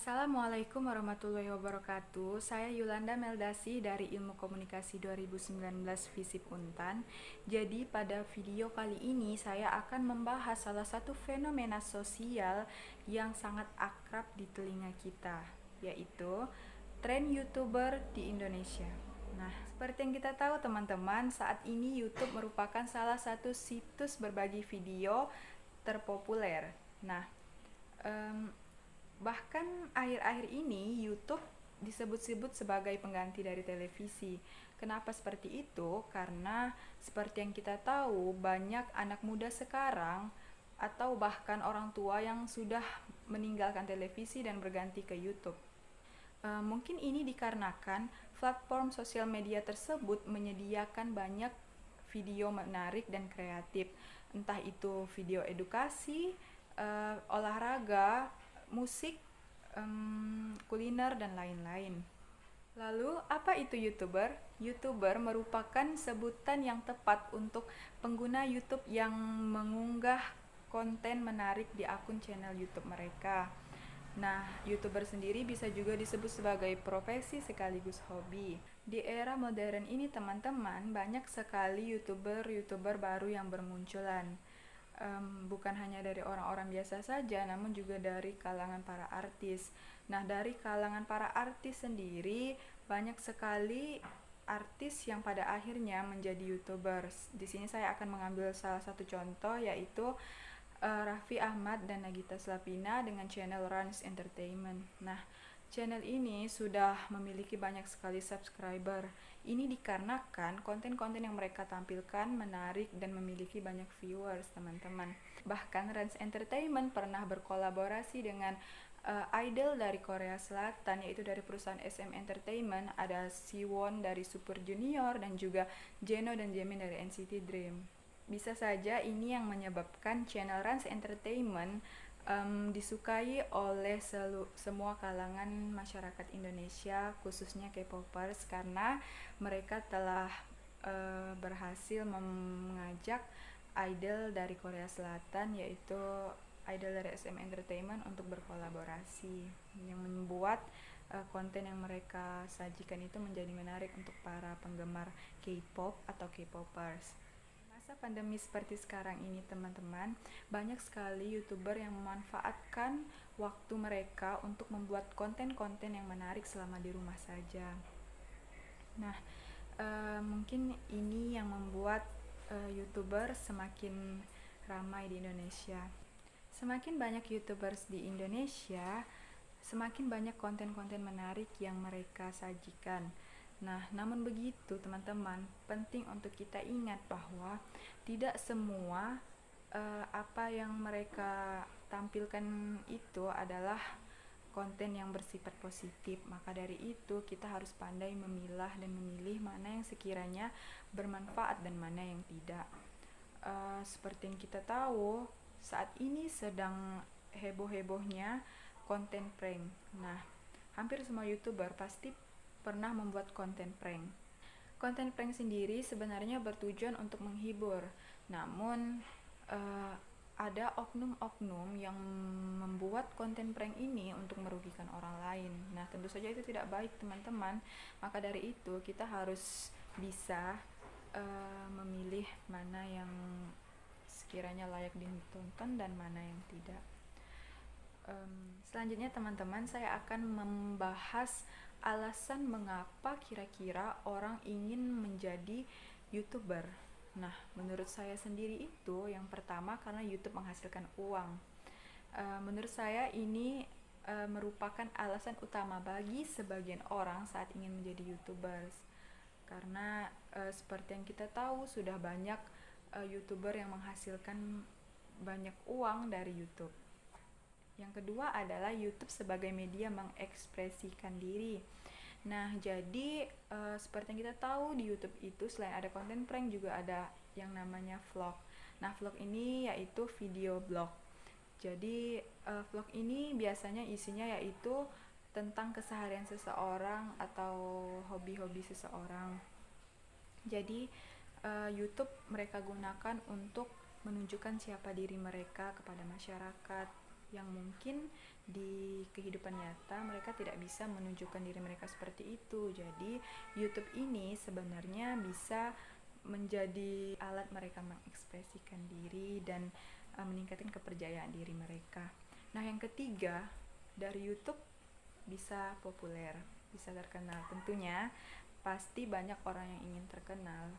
Assalamualaikum warahmatullahi wabarakatuh. Saya Yulanda Meldasi dari Ilmu Komunikasi 2019 FISIP Untan. Jadi pada video kali ini saya akan membahas salah satu fenomena sosial yang sangat akrab di telinga kita, yaitu tren YouTuber di Indonesia. Nah, seperti yang kita tahu teman-teman, saat ini YouTube merupakan salah satu situs berbagi video terpopuler. Nah, bahkan akhir-akhir ini YouTube disebut-sebut sebagai pengganti dari televisi. Kenapa seperti itu? Karena seperti yang kita tahu, banyak anak muda sekarang atau bahkan orang tua yang sudah meninggalkan televisi dan berganti ke YouTube. Mungkin ini dikarenakan platform sosial media tersebut menyediakan banyak video menarik dan kreatif, entah itu video edukasi, olahraga, musik, kuliner, dan lain-lain. Lalu, apa itu YouTuber? YouTuber merupakan sebutan yang tepat untuk pengguna YouTube yang mengunggah konten menarik di akun channel YouTube mereka. Nah, YouTuber sendiri bisa juga disebut sebagai profesi sekaligus hobi. Di era modern ini teman-teman, banyak sekali YouTuber baru yang bermunculan. Bukan hanya dari orang-orang biasa saja, namun juga dari kalangan para artis. Nah, dari kalangan para artis sendiri, banyak sekali artis yang pada akhirnya menjadi YouTubers. Di sini saya akan mengambil salah satu contoh, yaitu Raffi Ahmad dan Nagita Slavina dengan channel Rans Entertainment. Nah, channel ini sudah memiliki banyak sekali subscriber. Ini dikarenakan konten-konten yang mereka tampilkan menarik dan memiliki banyak viewers, teman-teman. Bahkan Rans Entertainment pernah berkolaborasi dengan idol dari Korea Selatan, yaitu dari perusahaan SM Entertainment. Ada Siwon dari Super Junior dan juga Jeno dan Jaemin dari NCT Dream. Bisa saja ini yang menyebabkan channel Rans Entertainment disukai oleh semua kalangan masyarakat Indonesia, khususnya K-popers, karena mereka telah berhasil mengajak idol dari Korea Selatan, yaitu idol dari SM Entertainment, untuk berkolaborasi, yang membuat konten yang mereka sajikan itu menjadi menarik untuk para penggemar K-pop atau K-popers. Masa pandemi seperti sekarang ini teman-teman, banyak sekali YouTuber yang memanfaatkan waktu mereka untuk membuat konten-konten yang menarik selama di rumah saja. Nah, mungkin ini yang membuat YouTuber semakin ramai di Indonesia. Semakin banyak YouTubers di Indonesia, semakin banyak konten-konten menarik yang mereka sajikan. Nah, namun begitu teman-teman, penting untuk kita ingat bahwa tidak semua apa yang mereka tampilkan itu adalah konten yang bersifat positif. Maka dari itu kita harus pandai memilah dan memilih mana yang sekiranya bermanfaat dan mana yang tidak. Seperti yang kita tahu, saat ini sedang heboh-hebohnya konten prank. Nah, hampir semua YouTuber pasti pernah membuat konten prank. Konten prank sendiri sebenarnya bertujuan untuk menghibur, namun ada oknum-oknum yang membuat konten prank ini untuk merugikan orang lain. Nah, tentu saja itu tidak baik teman-teman. Maka dari itu kita harus bisa memilih mana yang sekiranya layak ditonton dan mana yang tidak. Selanjutnya teman-teman, saya akan membahas alasan mengapa kira-kira orang ingin menjadi YouTuber. Nah, menurut saya sendiri itu yang pertama karena YouTube menghasilkan uang. Menurut saya ini merupakan alasan utama bagi sebagian orang saat ingin menjadi YouTubers. Karena seperti yang kita tahu sudah banyak YouTuber yang menghasilkan banyak uang dari YouTube. Yang kedua adalah YouTube sebagai media mengekspresikan diri. Nah, jadi seperti yang kita tahu di YouTube itu selain ada konten prank juga ada yang namanya vlog. Nah, vlog ini yaitu video blog. Jadi vlog ini biasanya isinya yaitu tentang keseharian seseorang atau hobi-hobi seseorang. Jadi YouTube mereka gunakan untuk menunjukkan siapa diri mereka kepada masyarakat, yang mungkin di kehidupan nyata mereka tidak bisa menunjukkan diri mereka seperti itu. Jadi YouTube ini sebenarnya bisa menjadi alat mereka mengekspresikan diri dan meningkatkan kepercayaan diri mereka. Nah, yang ketiga, dari YouTube bisa populer, bisa terkenal. Tentunya pasti banyak orang yang ingin terkenal.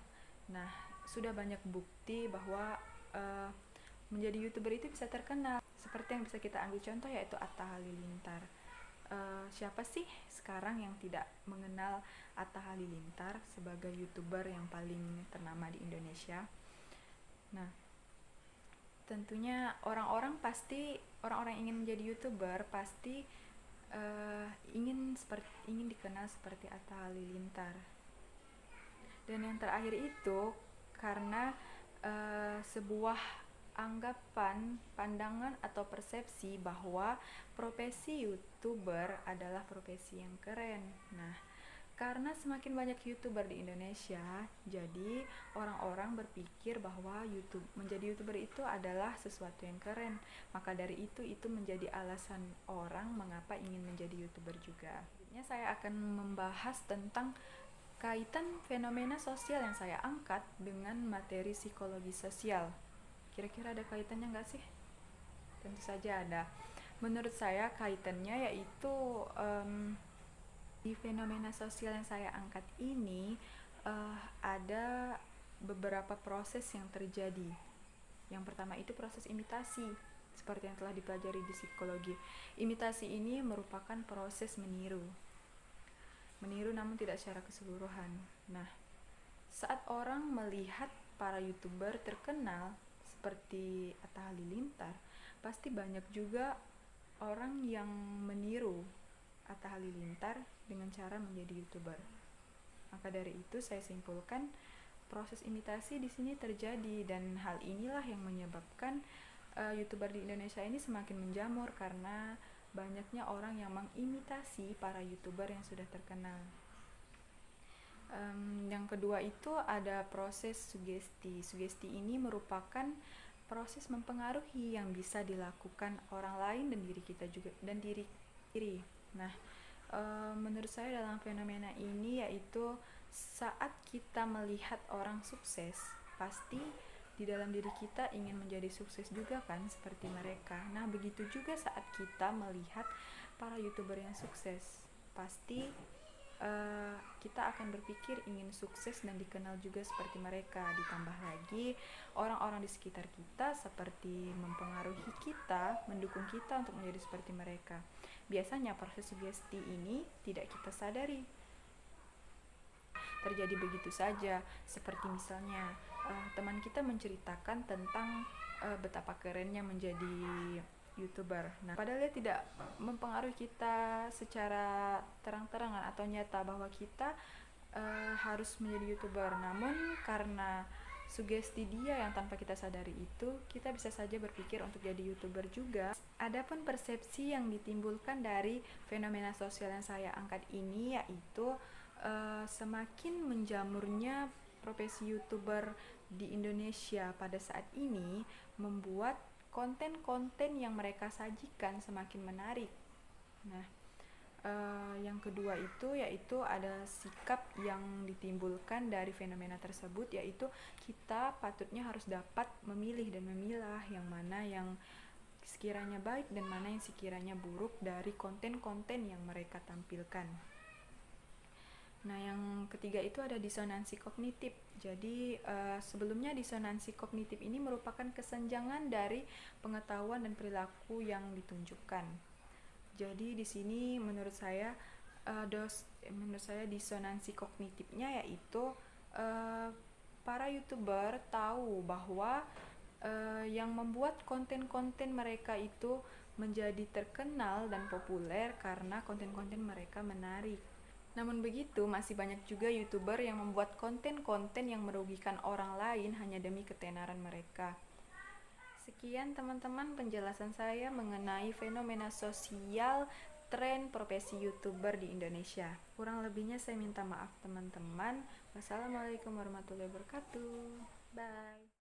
Nah, sudah banyak bukti bahwa menjadi YouTuber itu bisa terkenal. Seperti yang bisa kita ambil contoh yaitu Atta Halilintar. Siapa sih sekarang yang tidak mengenal Atta Halilintar sebagai YouTuber yang paling ternama di Indonesia? Nah, tentunya orang-orang ingin menjadi YouTuber pasti ingin dikenal seperti Atta Halilintar. Dan yang terakhir itu karena sebuah anggapan, pandangan atau persepsi bahwa profesi YouTuber adalah profesi yang keren. Nah, karena semakin banyak YouTuber di Indonesia, jadi orang-orang berpikir bahwa menjadi YouTuber itu adalah sesuatu yang keren. Maka dari itu menjadi alasan orang mengapa ingin menjadi YouTuber juga. Selanjutnya saya akan membahas tentang kaitan fenomena sosial yang saya angkat dengan materi psikologi sosial. Kira-kira ada kaitannya nggak sih? Tentu saja ada. Menurut saya kaitannya yaitu di fenomena sosial yang saya angkat ini ada beberapa proses yang terjadi. Yang pertama itu proses imitasi, seperti yang telah dipelajari di psikologi. Imitasi ini merupakan proses meniru namun tidak secara keseluruhan. Nah, saat orang melihat para YouTuber terkenal seperti Atta Halilintar, pasti banyak juga orang yang meniru Atta Halilintar dengan cara menjadi YouTuber. Maka dari itu saya simpulkan proses imitasi di sini terjadi, dan hal inilah yang menyebabkan YouTuber di Indonesia ini semakin menjamur karena banyaknya orang yang mengimitasi para YouTuber yang sudah terkenal. Yang kedua itu ada proses sugesti. Sugesti ini merupakan proses mempengaruhi yang bisa dilakukan orang lain dan diri kita juga dan diri. Nah, menurut saya dalam fenomena ini yaitu saat kita melihat orang sukses, pasti di dalam diri kita ingin menjadi sukses juga kan seperti mereka. Nah, begitu juga saat kita melihat para YouTuber yang sukses, pasti kita akan berpikir ingin sukses dan dikenal juga seperti mereka. Ditambah lagi orang-orang di sekitar kita seperti mempengaruhi kita, mendukung kita untuk menjadi seperti mereka. Biasanya proses sugesti ini tidak kita sadari, terjadi begitu saja. Seperti misalnya teman kita menceritakan tentang betapa kerennya menjadi YouTuber. Nah, padahal dia tidak mempengaruhi kita secara terang-terangan atau nyata bahwa kita harus menjadi YouTuber. Namun karena sugesti dia yang tanpa kita sadari itu, kita bisa saja berpikir untuk jadi YouTuber juga. Adapun persepsi yang ditimbulkan dari fenomena sosial yang saya angkat ini yaitu semakin menjamurnya profesi YouTuber di Indonesia pada saat ini membuat konten-konten yang mereka sajikan semakin menarik. Nah, yang kedua itu yaitu ada sikap yang ditimbulkan dari fenomena tersebut, yaitu kita patutnya harus dapat memilih dan memilah yang mana yang sekiranya baik dan mana yang sekiranya buruk dari konten-konten yang mereka tampilkan. Nah, yang ketiga itu ada disonansi kognitif. Jadi sebelumnya disonansi kognitif ini merupakan kesenjangan dari pengetahuan dan perilaku yang ditunjukkan. Jadi di sini menurut saya disonansi kognitifnya yaitu para YouTuber tahu bahwa yang membuat konten-konten mereka itu menjadi terkenal dan populer karena konten-konten mereka menarik. Namun begitu, masih banyak juga YouTuber yang membuat konten-konten yang merugikan orang lain hanya demi ketenaran mereka. Sekian teman-teman penjelasan saya mengenai fenomena sosial tren profesi YouTuber di Indonesia. Kurang lebihnya saya minta maaf teman-teman. Wassalamualaikum warahmatullahi wabarakatuh. Bye.